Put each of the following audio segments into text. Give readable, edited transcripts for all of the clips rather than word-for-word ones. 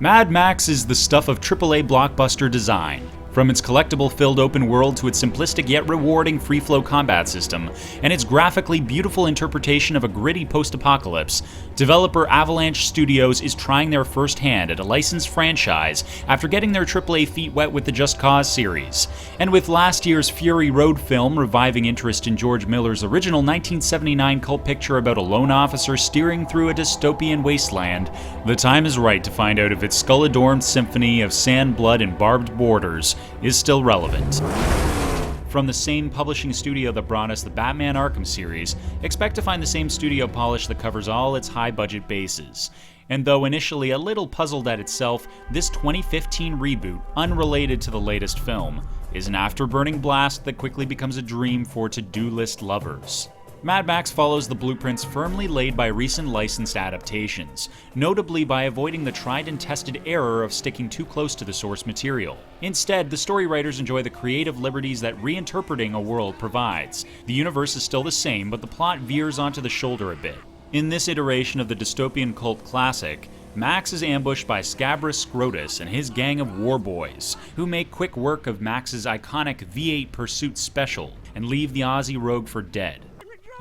Mad Max is the stuff of AAA blockbuster design. From its collectible-filled open world to its simplistic yet rewarding free-flow combat system, and its graphically beautiful interpretation of a gritty post-apocalypse, developer Avalanche Studios is trying their first hand at a licensed franchise after getting their AAA feet wet with the Just Cause series. And with last year's Fury Road film reviving interest in George Miller's original 1979 cult picture about a lone officer steering through a dystopian wasteland, the time is right to find out if its skull-adorned symphony of sand, blood, and barbed borders is still relevant. From the same publishing studio that brought us the Batman Arkham series, expect to find the same studio polish that covers all its high-budget bases. And though initially a little puzzled at itself, this 2015 reboot, unrelated to the latest film, is an afterburning blast that quickly becomes a dream for to-do list lovers. Mad Max follows the blueprints firmly laid by recent licensed adaptations, notably by avoiding the tried and tested error of sticking too close to the source material. Instead, the story writers enjoy the creative liberties that reinterpreting a world provides. The universe is still the same, but the plot veers onto the shoulder a bit. In this iteration of the dystopian cult classic, Max is ambushed by Scabrous Scrotus and his gang of war boys, who make quick work of Max's iconic V8 Pursuit Special and leave the Aussie rogue for dead.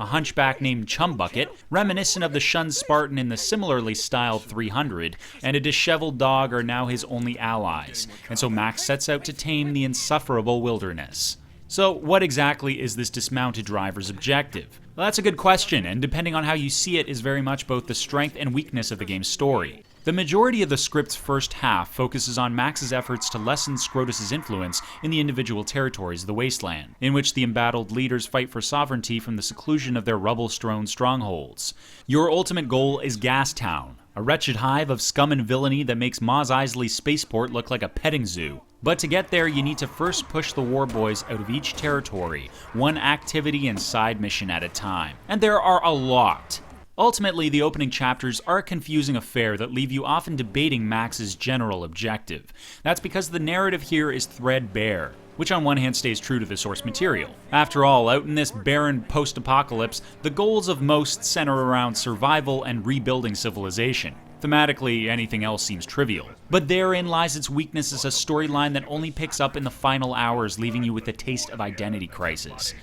A hunchback named Chumbucket, reminiscent of the shunned Spartan in the similarly styled 300, and a disheveled dog are now his only allies, and so Max sets out to tame the insufferable wilderness. So what exactly is this dismounted driver's objective? Well, that's a good question, and depending on how you see it is very much both the strength and weakness of the game's story. The majority of the script's first half focuses on Max's efforts to lessen Scrotus's influence in the individual territories of the wasteland, in which the embattled leaders fight for sovereignty from the seclusion of their rubble-strewn strongholds. Your ultimate goal is Gastown, a wretched hive of scum and villainy that makes Mos Eisley's spaceport look like a petting zoo. But to get there, you need to first push the war boys out of each territory, one activity and side mission at a time. And there are a lot. Ultimately, the opening chapters are a confusing affair that leave you often debating Max's general objective. That's because the narrative here is threadbare, which on one hand stays true to the source material. After all, out in this barren post-apocalypse, the goals of most center around survival and rebuilding civilization. Thematically, anything else seems trivial. But therein lies its weakness as a storyline that only picks up in the final hours, leaving you with a taste of identity crisis.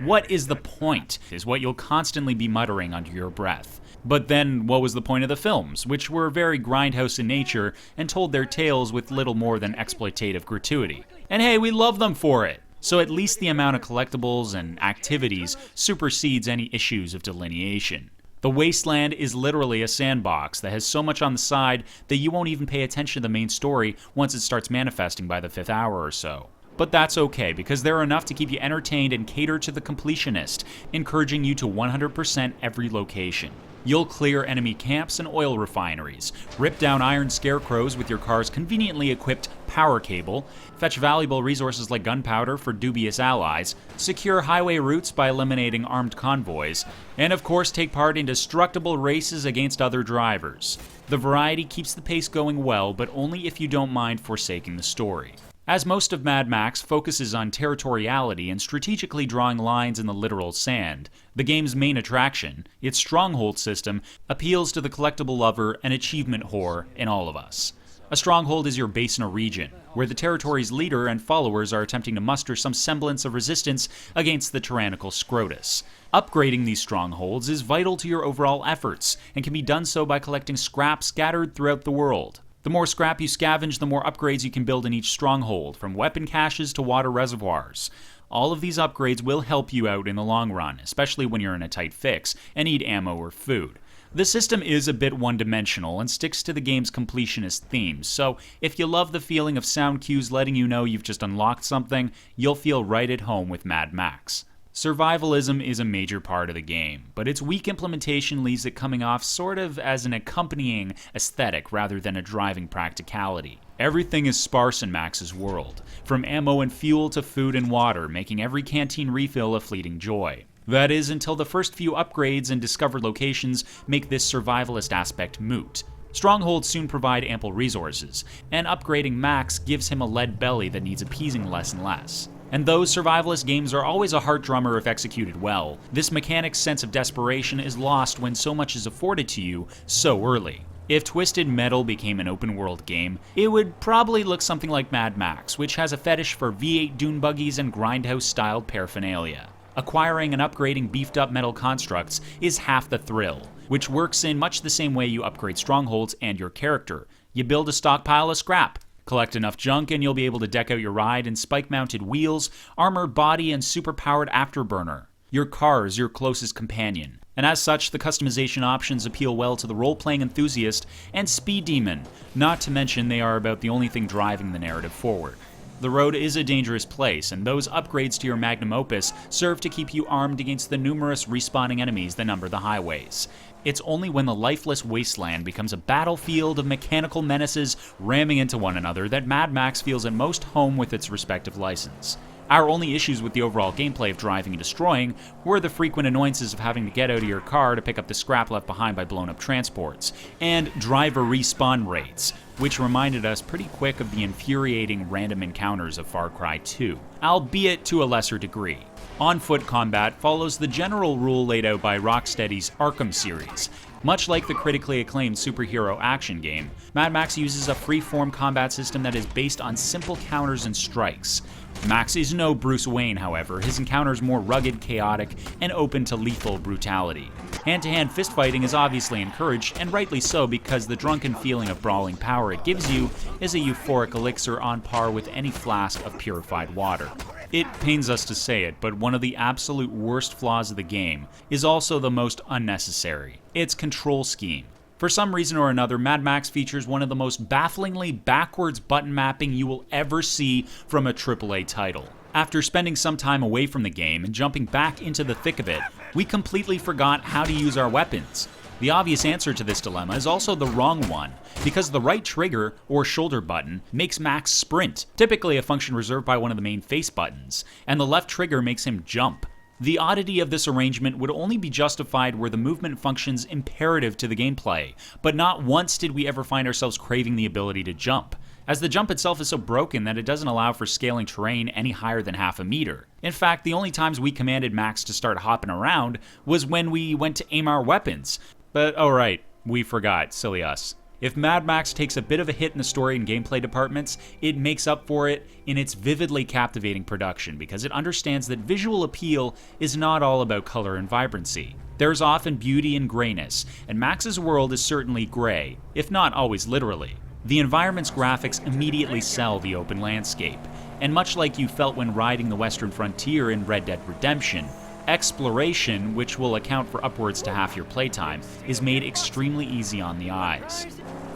What is the point, is what you'll constantly be muttering under your breath. But then, what was the point of the films, which were very grindhouse in nature and told their tales with little more than exploitative gratuity? And hey, we love them for it! So at least the amount of collectibles and activities supersedes any issues of delineation. The wasteland is literally a sandbox that has so much on the side that you won't even pay attention to the main story once it starts manifesting by the 5th hour or so. But that's okay, because there are enough to keep you entertained and cater to the completionist, encouraging you to 100% every location. You'll clear enemy camps and oil refineries, rip down iron scarecrows with your car's conveniently equipped power cable, fetch valuable resources like gunpowder for dubious allies, secure highway routes by eliminating armed convoys, and of course take part in destructible races against other drivers. The variety keeps the pace going well, but only if you don't mind forsaking the story. As most of Mad Max focuses on territoriality and strategically drawing lines in the literal sand, the game's main attraction, its stronghold system, appeals to the collectible lover and achievement whore in all of us. A stronghold is your base in a region, where the territory's leader and followers are attempting to muster some semblance of resistance against the tyrannical Scrotus. Upgrading these strongholds is vital to your overall efforts, and can be done so by collecting scrap scattered throughout the world. The more scrap you scavenge, the more upgrades you can build in each stronghold, from weapon caches to water reservoirs. All of these upgrades will help you out in the long run, especially when you're in a tight fix and need ammo or food. The system is a bit one-dimensional and sticks to the game's completionist themes, so if you love the feeling of sound cues letting you know you've just unlocked something, you'll feel right at home with Mad Max. Survivalism is a major part of the game, but its weak implementation leaves it coming off sort of as an accompanying aesthetic rather than a driving practicality. Everything is sparse in Max's world, from ammo and fuel to food and water, making every canteen refill a fleeting joy. That is, until the first few upgrades and discovered locations make this survivalist aspect moot. Strongholds soon provide ample resources, and upgrading Max gives him a lead belly that needs appeasing less and less. And though survivalist games are always a heart drummer if executed well, this mechanic's sense of desperation is lost when so much is afforded to you so early. If Twisted Metal became an open-world game, it would probably look something like Mad Max, which has a fetish for V8 dune buggies and grindhouse-styled paraphernalia. Acquiring and upgrading beefed-up metal constructs is half the thrill, which works in much the same way you upgrade strongholds and your character. You build a stockpile of scrap. Collect enough junk and you'll be able to deck out your ride in spike-mounted wheels, armored body, and super-powered afterburner. Your car is your closest companion, and as such, the customization options appeal well to the role-playing enthusiast and speed demon, not to mention they are about the only thing driving the narrative forward. The road is a dangerous place, and those upgrades to your magnum opus serve to keep you armed against the numerous respawning enemies that number the highways. It's only when the lifeless wasteland becomes a battlefield of mechanical menaces ramming into one another that Mad Max feels at most home with its respective license. Our only issues with the overall gameplay of driving and destroying were the frequent annoyances of having to get out of your car to pick up the scrap left behind by blown up transports, and driver respawn rates, which reminded us pretty quick of the infuriating random encounters of Far Cry 2, albeit to a lesser degree. On-foot combat follows the general rule laid out by Rocksteady's Arkham series. Much like the critically acclaimed superhero action game, Mad Max uses a free-form combat system that is based on simple counters and strikes. Max is no Bruce Wayne, however. His encounters more rugged, chaotic, and open to lethal brutality. Hand-to-hand fistfighting is obviously encouraged, and rightly so, because the drunken feeling of brawling power it gives you is a euphoric elixir on par with any flask of purified water. It pains us to say it, but one of the absolute worst flaws of the game is also the most unnecessary: its control scheme. For some reason or another, Mad Max features one of the most bafflingly backwards button mapping you will ever see from a AAA title. After spending some time away from the game and jumping back into the thick of it, we completely forgot how to use our weapons. The obvious answer to this dilemma is also the wrong one, because the right trigger, or shoulder button, makes Max sprint, typically a function reserved by one of the main face buttons, and the left trigger makes him jump. The oddity of this arrangement would only be justified were the movement functions imperative to the gameplay, but not once did we ever find ourselves craving the ability to jump, as the jump itself is so broken that it doesn't allow for scaling terrain any higher than half a meter. In fact, the only times we commanded Max to start hopping around was when we went to aim our weapons. But oh right, we forgot, silly us. If Mad Max takes a bit of a hit in the story and gameplay departments, it makes up for it in its vividly captivating production, because it understands that visual appeal is not all about color and vibrancy. There's often beauty in grayness, and Max's world is certainly gray, if not always literally. The environment's graphics immediately sell the open landscape, and much like you felt when riding the western frontier in Red Dead Redemption, exploration, which will account for upwards to half your playtime, is made extremely easy on the eyes.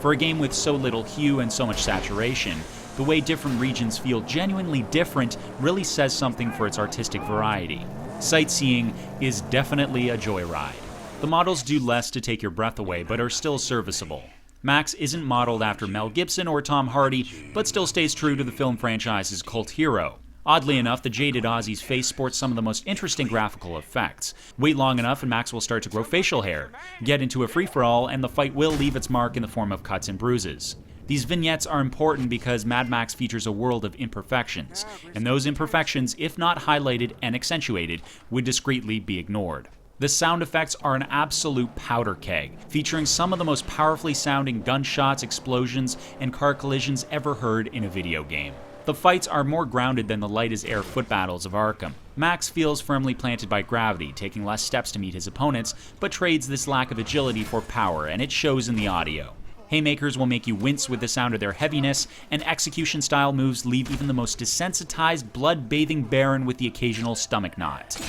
For a game with so little hue and so much saturation, the way different regions feel genuinely different really says something for its artistic variety. Sightseeing is definitely a joyride. The models do less to take your breath away, but are still serviceable. Max isn't modeled after Mel Gibson or Tom Hardy, but still stays true to the film franchise's cult hero. Oddly enough, the jaded Aussie's face sports some of the most interesting graphical effects. Wait long enough and Max will start to grow facial hair. Get into a free-for-all and the fight will leave its mark in the form of cuts and bruises. These vignettes are important because Mad Max features a world of imperfections, and those imperfections, if not highlighted and accentuated, would discreetly be ignored. The sound effects are an absolute powder keg, featuring some of the most powerfully sounding gunshots, explosions, and car collisions ever heard in a video game. The fights are more grounded than the light-as-air foot battles of Arkham. Max feels firmly planted by gravity, taking less steps to meet his opponents, but trades this lack of agility for power, and it shows in the audio. Haymakers will make you wince with the sound of their heaviness, and execution-style moves leave even the most desensitized, blood-bathing baron with the occasional stomach knot.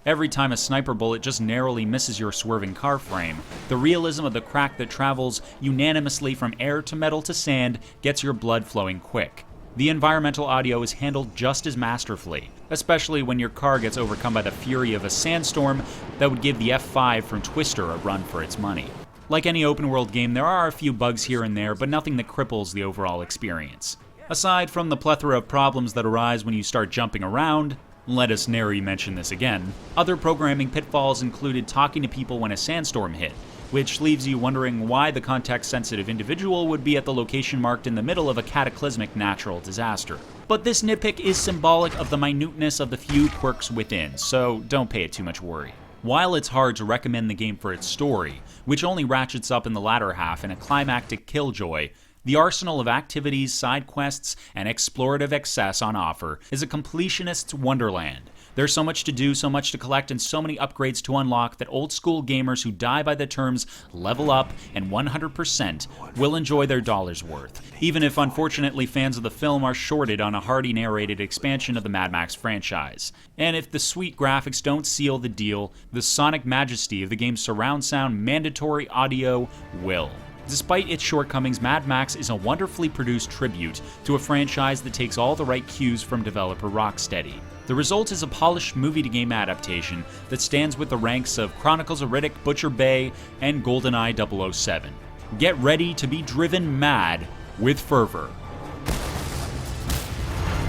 Every time a sniper bullet just narrowly misses your swerving car frame, the realism of the crack that travels unanimously from air to metal to sand gets your blood flowing quick. The environmental audio is handled just as masterfully, especially when your car gets overcome by the fury of a sandstorm that would give the F5 from Twister a run for its money. Like any open-world game, there are a few bugs here and there, but nothing that cripples the overall experience. Aside from the plethora of problems that arise when you start jumping around, let us nary mention this again, other programming pitfalls included talking to people when a sandstorm hit, which leaves you wondering why the context-sensitive individual would be at the location marked in the middle of a cataclysmic natural disaster. But this nitpick is symbolic of the minuteness of the few quirks within, so don't pay it too much worry. While it's hard to recommend the game for its story, which only ratchets up in the latter half in a climactic killjoy, the arsenal of activities, side quests, and explorative excess on offer is a completionist's wonderland. There's so much to do, so much to collect, and so many upgrades to unlock that old-school gamers who die by the terms level up and 100% will enjoy their dollar's worth, even if unfortunately fans of the film are shorted on a hearty narrated expansion of the Mad Max franchise. And if the sweet graphics don't seal the deal, the sonic majesty of the game's surround sound mandatory audio will. Despite its shortcomings, Mad Max is a wonderfully produced tribute to a franchise that takes all the right cues from developer Rocksteady. The result is a polished movie-to-game adaptation that stands with the ranks of Chronicles of Riddick, Butcher Bay, and GoldenEye 007. Get ready to be driven mad with fervor.